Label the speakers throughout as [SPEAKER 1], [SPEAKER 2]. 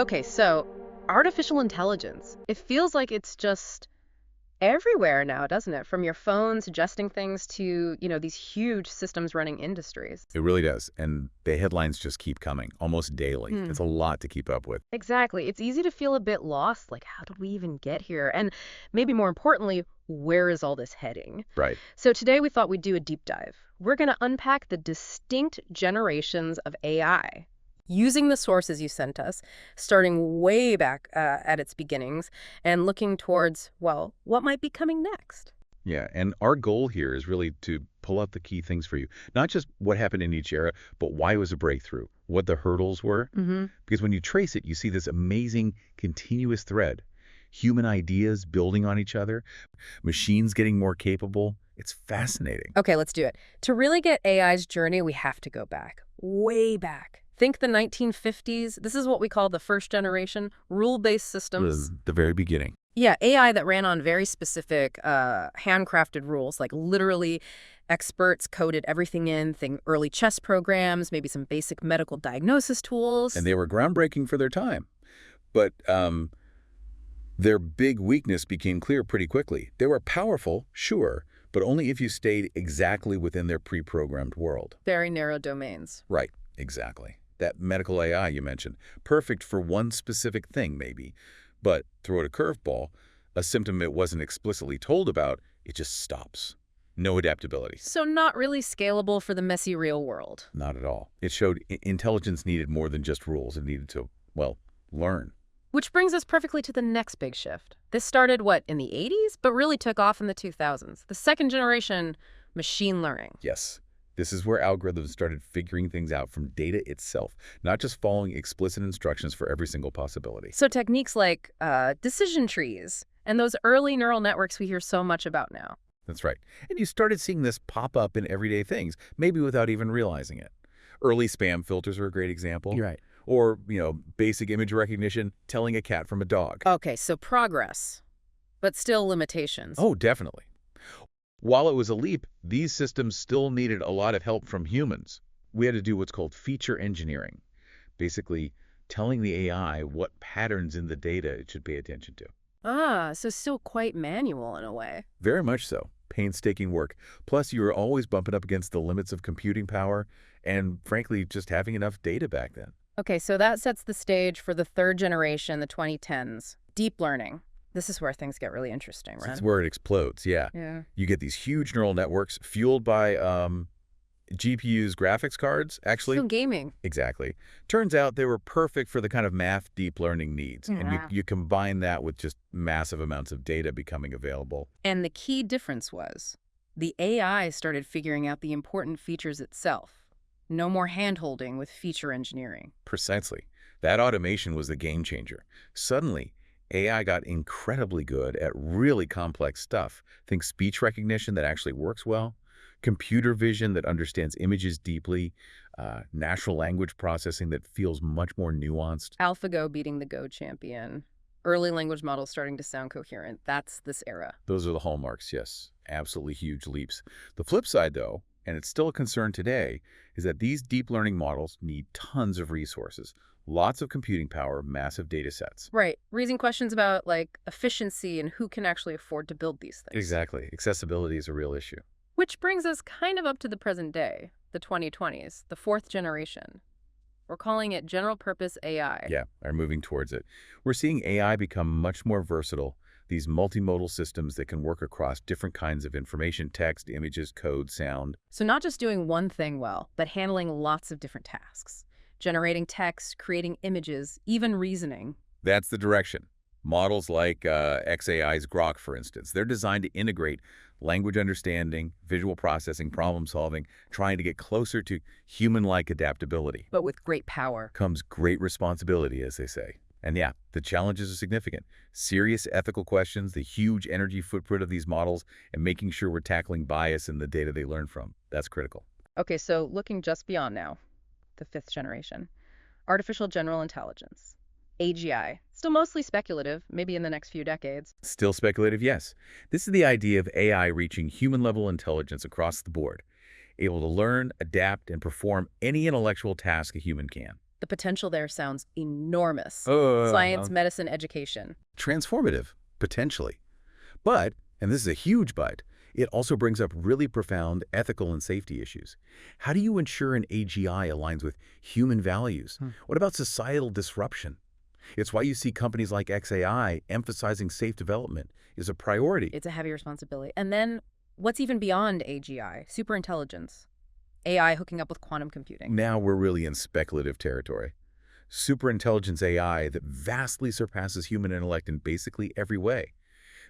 [SPEAKER 1] Okay, so artificial intelligence. It feels like it's just everywhere now, doesn't it? From your phone suggesting things to, these huge systems running industries.
[SPEAKER 2] It really does. And the headlines just keep coming almost daily.
[SPEAKER 1] Hmm.
[SPEAKER 2] It's a lot to keep up with.
[SPEAKER 1] Exactly. It's easy to feel a bit lost, like how did we even get here? And maybe more importantly, where is all this heading?
[SPEAKER 2] Right.
[SPEAKER 1] So today we thought we'd do a deep dive. We're going to unpack the distinct generations of AI. Using the sources you sent us, starting way back at its beginnings, and looking towards, well, what might be coming next.
[SPEAKER 2] Yeah. And our goal here is really to pull out the key things for you. Not just what happened in each era, but why it was a breakthrough, what the hurdles were.
[SPEAKER 1] Mm-hmm.
[SPEAKER 2] Because when you trace it, you see this amazing continuous thread. Human ideas building on each other, machines getting more capable. It's fascinating.
[SPEAKER 1] Okay, let's do it. To really get AI's journey, we have to go back, way back. Think the 1950s. This is what we call the first generation, rule-based systems.
[SPEAKER 2] The very beginning.
[SPEAKER 1] Yeah, AI that ran on very specific handcrafted rules, like literally experts coded everything in, think early chess programs, maybe some basic medical diagnosis tools.
[SPEAKER 2] And they were groundbreaking for their time. But their big weakness became clear pretty quickly. They were powerful, sure, but only if you stayed exactly within their pre-programmed world.
[SPEAKER 1] Very narrow domains.
[SPEAKER 2] Right, exactly. That medical AI you mentioned, perfect for one specific thing maybe, but throw it a curveball, a symptom it wasn't explicitly told about, it just stops. No adaptability.
[SPEAKER 1] So not really scalable for the messy real world.
[SPEAKER 2] Not at all. It showed intelligence needed more than just rules. It needed to, well, learn.
[SPEAKER 1] Which brings us perfectly to the next big shift. This started, what, in the 80s, but really took off in the 2000s. The second generation machine learning.
[SPEAKER 2] Yes. This is where algorithms started figuring things out from data itself, not just following explicit instructions for every single possibility.
[SPEAKER 1] So techniques like decision trees and those early neural networks we hear so much about now.
[SPEAKER 2] That's right. And you started seeing this pop up in everyday things, maybe without even realizing it. Early spam filters are a great example.
[SPEAKER 1] You're right.
[SPEAKER 2] Or, basic image recognition, telling a cat from a dog.
[SPEAKER 1] Okay, so progress, but still limitations.
[SPEAKER 2] Oh, definitely. While it was a leap, these systems still needed a lot of help from humans. We had to do what's called feature engineering, basically telling the AI what patterns in the data it should pay attention to.
[SPEAKER 1] So still quite manual in a way.
[SPEAKER 2] Very much so. Painstaking work. Plus, you were always bumping up against the limits of computing power and, frankly, just having enough data back then.
[SPEAKER 1] Okay, so that sets the stage for the third generation, the 2010s. Deep learning. This is where things get really interesting, right?
[SPEAKER 2] That's where it explodes, yeah.
[SPEAKER 1] Yeah.
[SPEAKER 2] You get these huge neural networks fueled by GPUs, graphics cards, actually.
[SPEAKER 1] Still gaming.
[SPEAKER 2] Exactly. Turns out they were perfect for the kind of math deep learning needs. And you combine that with just massive amounts of data becoming available.
[SPEAKER 1] And the key difference was the AI started figuring out the important features itself. No more hand-holding with feature engineering.
[SPEAKER 2] Precisely. That automation was the game changer. Suddenly, AI got incredibly good at really complex stuff. Think speech recognition that actually works well, computer vision that understands images deeply, natural language processing that feels much more nuanced.
[SPEAKER 1] AlphaGo beating the Go champion. Early language models starting to sound coherent. That's this era.
[SPEAKER 2] Those are the hallmarks, yes. Absolutely huge leaps. The flip side, though, and it's still a concern today, is that these deep learning models need tons of resources. Lots of computing power, massive data sets.
[SPEAKER 1] Right. Raising questions about, efficiency and who can actually afford to build these things.
[SPEAKER 2] Exactly. Accessibility is a real issue.
[SPEAKER 1] Which brings us kind of up to the present day, the 2020s, the fourth generation. We're calling it general purpose AI.
[SPEAKER 2] Yeah, are moving towards it. We're seeing AI become much more versatile. These multimodal systems that can work across different kinds of information, text, images, code, sound.
[SPEAKER 1] So not just doing one thing well, but handling lots of different tasks. Generating text, creating images, even reasoning.
[SPEAKER 2] That's the direction. Models like XAI's Grok, for instance, they're designed to integrate language understanding, visual processing, problem solving, trying to get closer to human-like adaptability.
[SPEAKER 1] But with great power.
[SPEAKER 2] Comes great responsibility, as they say. And yeah, the challenges are significant. Serious ethical questions, the huge energy footprint of these models, and making sure we're tackling bias in the data they learn from. That's critical.
[SPEAKER 1] Okay, so looking just beyond now, the fifth generation. Artificial general intelligence. AGI. Still mostly speculative, maybe in the next few decades.
[SPEAKER 2] Still speculative, yes. This is the idea of AI reaching human-level intelligence across the board, able to learn, adapt, and perform any intellectual task a human can.
[SPEAKER 1] The potential there sounds enormous. Science,
[SPEAKER 2] Uh,
[SPEAKER 1] medicine, education.
[SPEAKER 2] Transformative, potentially. But, and this is a huge but, it also brings up really profound ethical and safety issues. How do you ensure an AGI aligns with human values? What about societal disruption? It's why you see companies like XAI emphasizing safe development is a priority.
[SPEAKER 1] It's a heavy responsibility. And then what's even beyond AGI? Superintelligence. AI hooking up with quantum computing.
[SPEAKER 2] Now we're really in speculative territory. Superintelligence AI that vastly surpasses human intellect in basically every way.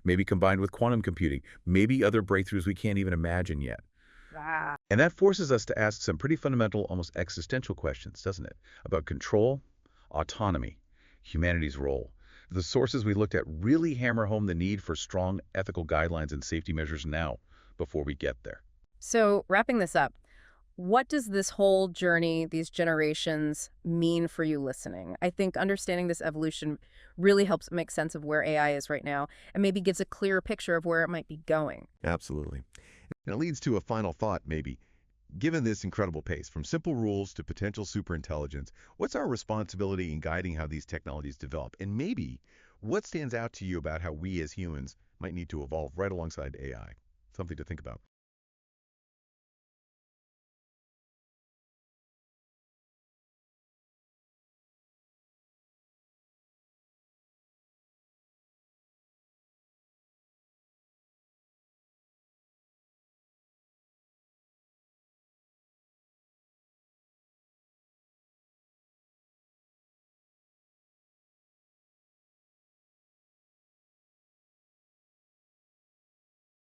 [SPEAKER 2] Maybe combined with quantum computing, maybe other breakthroughs we can't even imagine yet.
[SPEAKER 1] Ah.
[SPEAKER 2] And that forces us to ask some pretty fundamental, almost existential questions, doesn't it? About control, autonomy, humanity's role. The sources we looked at really hammer home the need for strong ethical guidelines and safety measures now, before we get there.
[SPEAKER 1] So, wrapping this up, what does this whole journey, these generations, mean for you listening? I think understanding this evolution really helps make sense of where AI is right now and maybe gives a clearer picture of where it might be going.
[SPEAKER 3] Absolutely. And it leads to a final thought, maybe. Given this incredible pace, from simple rules to potential superintelligence, what's our responsibility in guiding how these technologies develop? And maybe, what stands out to you about how we as humans might need to evolve right alongside AI? Something to think about.